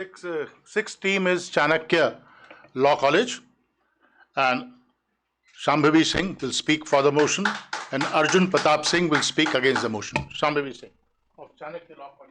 Sixth team is Chanakya Law College, and Shambhavi Singh will speak for the motion, and Arjun Pratap Singh will speak against the motion. Shambhavi Singh of Chanakya Law College.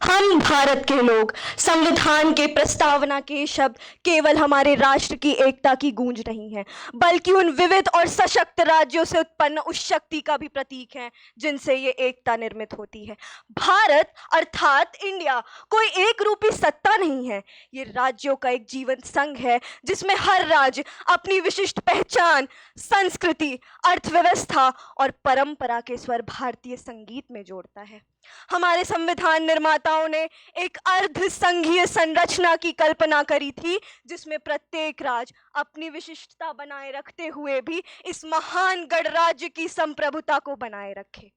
हम भारत के लोग संविधान के प्रस्तावना के शब्द केवल हमारे राष्ट्र की एकता की गूंज नहीं है, बल्कि उन विविध और सशक्त राज्यों से उत्पन्न उस शक्ति का भी प्रतीक है जिनसे ये एकता निर्मित होती है। भारत अर्थात इंडिया कोई एक रूपी सत्ता नहीं है, ये राज्यों का एक जीवंत संघ है जिसमें हर राज्य अपनी विशिष्ट पहचान, संस्कृति, अर्थव्यवस्था और परंपरा के स्वर भारतीय संगीत में जोड़ता है। हमारे संविधान निर्माताओं ने एक अर्ध संघीय संरचना की कल्पना करी थी, जिसमें प्रत्येक राज्य अपनी विशिष्टता बनाए रखते हुए भी इस महान गणराज्य की संप्रभुता को बनाए रखे।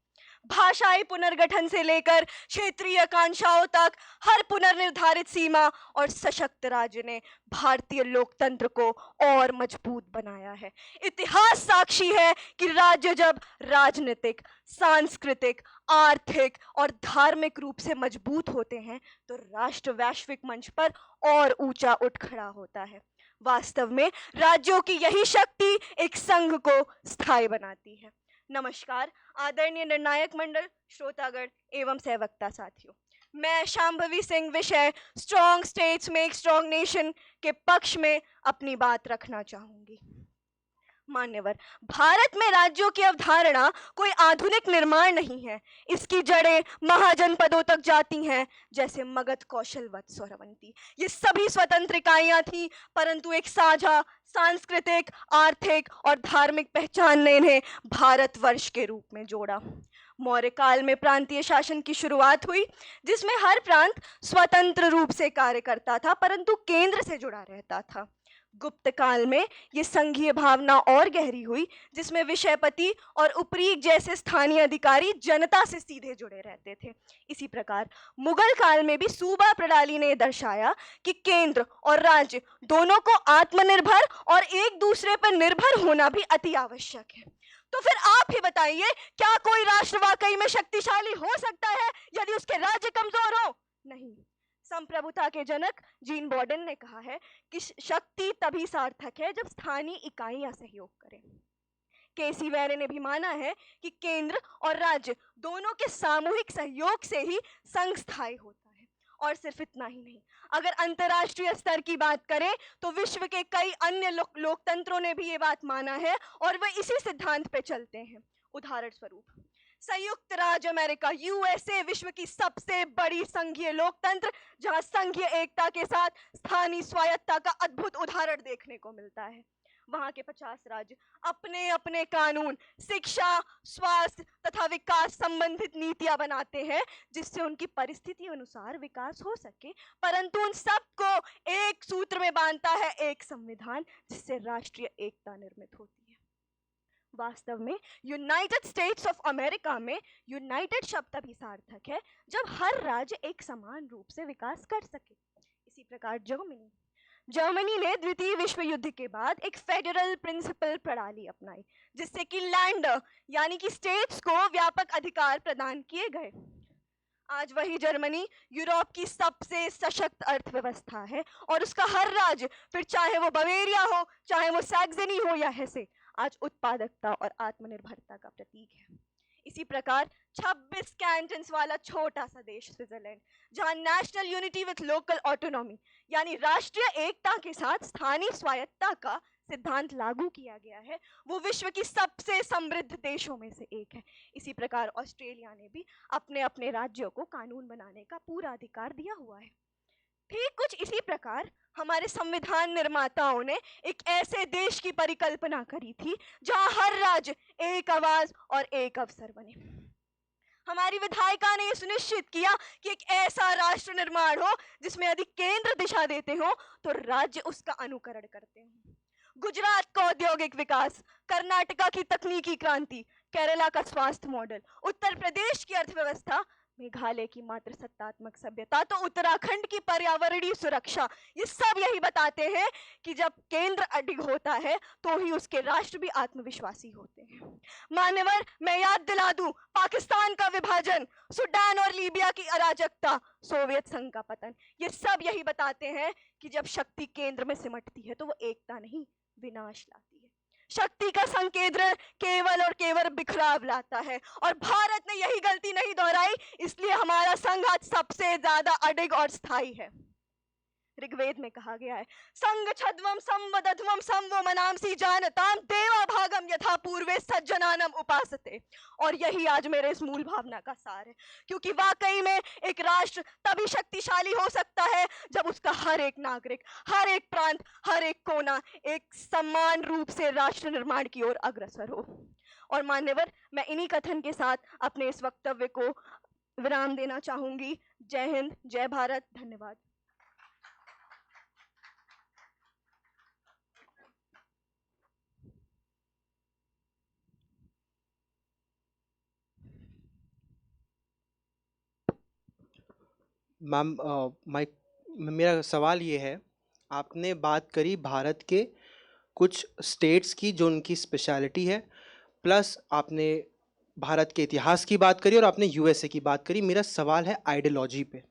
भाषाई पुनर्गठन से लेकर क्षेत्रीय आकांक्षाओं तक हर पुनर्निर्धारित सीमा और सशक्त राज्य ने भारतीय लोकतंत्र को और मजबूत बनाया है। इतिहास साक्षी है कि राज्य जब राजनीतिक, सांस्कृतिक, आर्थिक और धार्मिक रूप से मजबूत होते हैं तो राष्ट्र वैश्विक मंच पर और ऊंचा उठ खड़ा होता है। वास्तव में राज्यों की यही शक्ति एक संघ को स्थायी बनाती है। नमस्कार आदरणीय निर्णायक मंडल, श्रोतागण एवं सहवक्ता साथियों, मैं शांभवी सिंह विषय strong states make strong nation के पक्ष में अपनी बात रखना चाहूंगी। मान्यवर, भारत में राज्यों की अवधारणा कोई आधुनिक निर्माण नहीं है। इसकी जड़ें महाजनपदों तक जाती हैं, जैसे मगध, कौशल, वत्स और अवंती। ये सभी स्वतंत्र इकाइयां थी, परंतु एक साझा सांस्कृतिक, आर्थिक और धार्मिक पहचान ने इन्हें भारतवर्ष के रूप में जोड़ा। मौर्य काल में प्रांतीय शासन की शुरुआत हुई, जिसमें हर प्रांत स्वतंत्र रूप से कार्य करता था, परंतु केंद्र से जुड़ा रहता था। गुप्त काल में ये संघीय भावना और गहरी हुई, जिसमें विषयपति और उपरीक जैसे स्थानीय अधिकारी जनता से सीधे जुड़े रहते थे। इसी प्रकार मुगल काल में भी सूबा प्रणाली ने दर्शाया कि केंद्र और राज्य दोनों को आत्मनिर्भर और एक दूसरे पर निर्भर होना भी अति आवश्यक है। तो फिर आप ही बताइए, क्या कोई राष्ट्र वाकई में शक्तिशाली हो सकता है यदि उसके राज्य कमजोर हो? नहीं। संप्रभुता के जनक जीन बॉर्डन ने कहा है कि शक्ति तभी सार्थक है जब स्थानीय इकाइयां सहयोग करें। केसी वेरे ने भी माना है कि केंद्र और राज्य दोनों के सामूहिक सहयोग से ही संघ स्थायी होता है। और सिर्फ इतना ही नहीं, अगर अंतर्राष्ट्रीय स्तर की बात करें तो विश्व के कई अन्य लोकतंत्रों ने भी ये बात माना है और वे इसी सिद्धांत पे चलते हैं। उदाहरण स्वरूप संयुक्त राज्य अमेरिका यूएसए विश्व की सबसे बड़ी संघीय लोकतंत्र, जहां संघीय एकता के साथ स्थानीय स्वायत्तता का अद्भुत उदाहरण देखने को मिलता है। वहां के 50 राज्य अपने अपने कानून, शिक्षा, स्वास्थ्य तथा विकास संबंधित नीतियां बनाते हैं, जिससे उनकी परिस्थिति अनुसार विकास हो सके, परंतु उन सबको एक सूत्र में बांधता है एक संविधान, जिससे राष्ट्रीय एकता निर्मित होती है। वास्तव में यूनाइटेड स्टेट्स ऑफ अमेरिका में यूनाइटेड शब्द तभी सार्थक है जब हर राज्य एक समान रूप से विकास कर सके। इसी प्रकार जर्मनी ने द्वितीय विश्व युद्ध के बाद एक फेडरल प्रिंसिपल प्रणाली अपनाई, जिससे कि लैंडर यानी कि स्टेट्स को व्यापक अधिकार प्रदान किए गए। आज वही जर्मनी यूरोप की सबसे सशक्त अर्थव्यवस्था है और उसका हर राज्य, फिर चाहे वो बवेरिया हो, चाहे वो सैक्सनी हो या हेसे, आज उत्पादकता और आत्मनिर्भरता का प्रतीक है। इसी प्रकार 26 कैंटन्स वाला छोटा सा देश स्विट्जरलैंड, जहां national unity with local autonomy यानी राष्ट्रीय एकता के साथ स्थानीय स्वायत्तता का सिद्धांत लागू किया गया है, वो विश्व की सबसे समृद्ध देशों में से एक है। इसी प्रकार ऑस्ट्रेलिया ने भी अपने अपने राज्यों को कानून बनाने का पूरा अधिकार दिया हुआ है। ठीक कुछ इसी प्रकार हमारे संविधान निर्माताओं ने एक ऐसे देश की परिकल्पना करी थी जहां हर राज्य एक आवाज और एक अवसर बने। हमारी विधायिका ने यह सुनिश्चित किया कि एक ऐसा राष्ट्र निर्माण हो जिसमें यदि केंद्र दिशा देते हो तो राज्य उसका अनुकरण करते हो। गुजरात का औद्योगिक विकास, कर्नाटका की तकनीकी क्रांति, केरला का स्वास्थ्य मॉडल, उत्तर प्रदेश की अर्थव्यवस्था, मेघालय की मात्र सत्तात्मक सभ्यता तो उत्तराखंड की पर्यावरणीय सुरक्षा, ये सब यही बताते हैं कि जब केंद्र अडिग होता है तो ही उसके राष्ट्र भी आत्मविश्वासी होते हैं। मान्यवर, मैं याद दिला दूं, पाकिस्तान का विभाजन, सूडान और लीबिया की अराजकता, सोवियत संघ का पतन, ये सब यही बताते हैं कि जब शक्ति केंद्र में सिमटती है तो वो एकता नहीं, विनाश लाती है। शक्ति का संकेंद्रण केवल और केवल बिखराव लाता है, और भारत ने यही गलती नहीं दोहराई, इसलिए हमारा संघ आज सबसे ज्यादा अडिग और स्थायी है। ऋग्वेद में कहा गया है, संग छद्वम संवदध्वम संवो मनांसी जानताम देवा भागम यथा पूर्वे सज्जनानम उपासते। और यही आज मेरे इस मूल भावना का सार है, क्योंकि वाकई में एक राष्ट्र तभी शक्तिशाली हो सकता है जब उसका हर एक नागरिक, हर एक प्रांत, हर एक कोना एक समान रूप से राष्ट्र निर्माण की ओर अग्रसर हो। और मान्यवर, मैं इन्हीं कथन के साथ अपने इस वक्तव्य को विराम देना चाहूंगी। जय हिंद, जय भारत, धन्यवाद। मैम, माय मेरा सवाल ये है, आपने बात करी भारत के कुछ स्टेट्स की जो उनकी स्पेशलिटी है, प्लस आपने भारत के इतिहास की बात करी और आपने यूएसए की बात करी। मेरा सवाल है आइडियोलॉजी पे,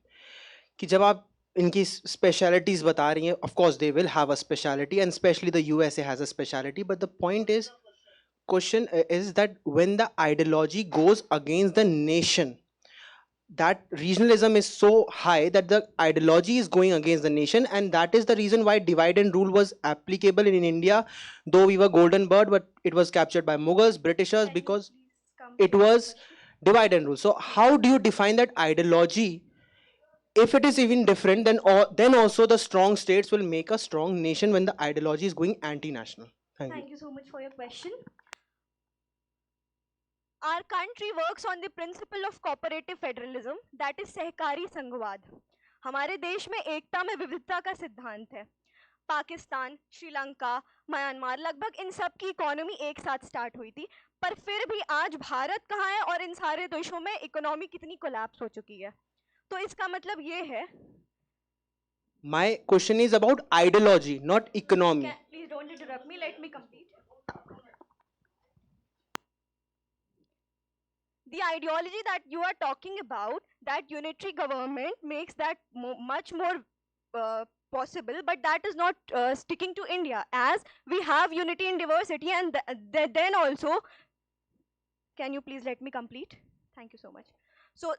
कि जब आप इनकी स्पेशलिटीज़ बता रही हैं, of course they will have a speciality and specially the USA has a speciality, but the point is, question is that when the ideology goes against the nation, that regionalism is so high that the ideology is going against the nation, and that is the reason why divide and rule was applicable in India, though we were golden bird, but it was captured by Mughals, Britishers, because it was divide and rule. So how do you define that ideology? If it is even different, then also the strong states will make a strong nation when the ideology is going anti-national. Thank you. Thank you so much for your question. Our country works on the principle of cooperative federalism, that is सहकारी संघवाद। हमारे देश में एकता में विविधता का सिद्धांत है। पाकिस्तान, श्रीलंका, म्यांमार, लगभग इन सब की इकोनॉमी एक साथ स्टार्ट हुई थी, पर फिर भी आज भारत कहाँ है और इन सारे देशों में इकोनॉमी कितनी कोलैप्स हो चुकी है। तो इसका मतलब ये है, My question is about ideology, not economy. please don't interrupt me, let me complete. The ideology that you are talking about, that unitary government makes that much more possible, but that is not sticking to India, as we have unity in diversity, and then also, can you please let me complete? Thank you so much. So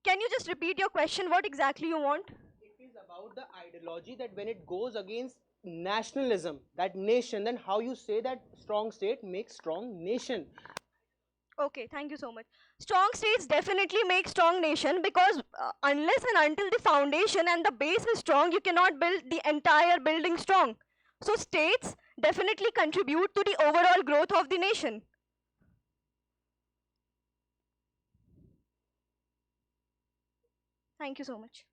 can you just repeat your question, what exactly you want? It is about the ideology that when it goes against nationalism, that nation, then how you say that strong state makes strong nation. Okay, thank you so much. Strong states definitely make strong nation, because unless and until the foundation and the base is strong, you cannot build the entire building strong. So states definitely contribute to the overall growth of the nation. Thank you so much.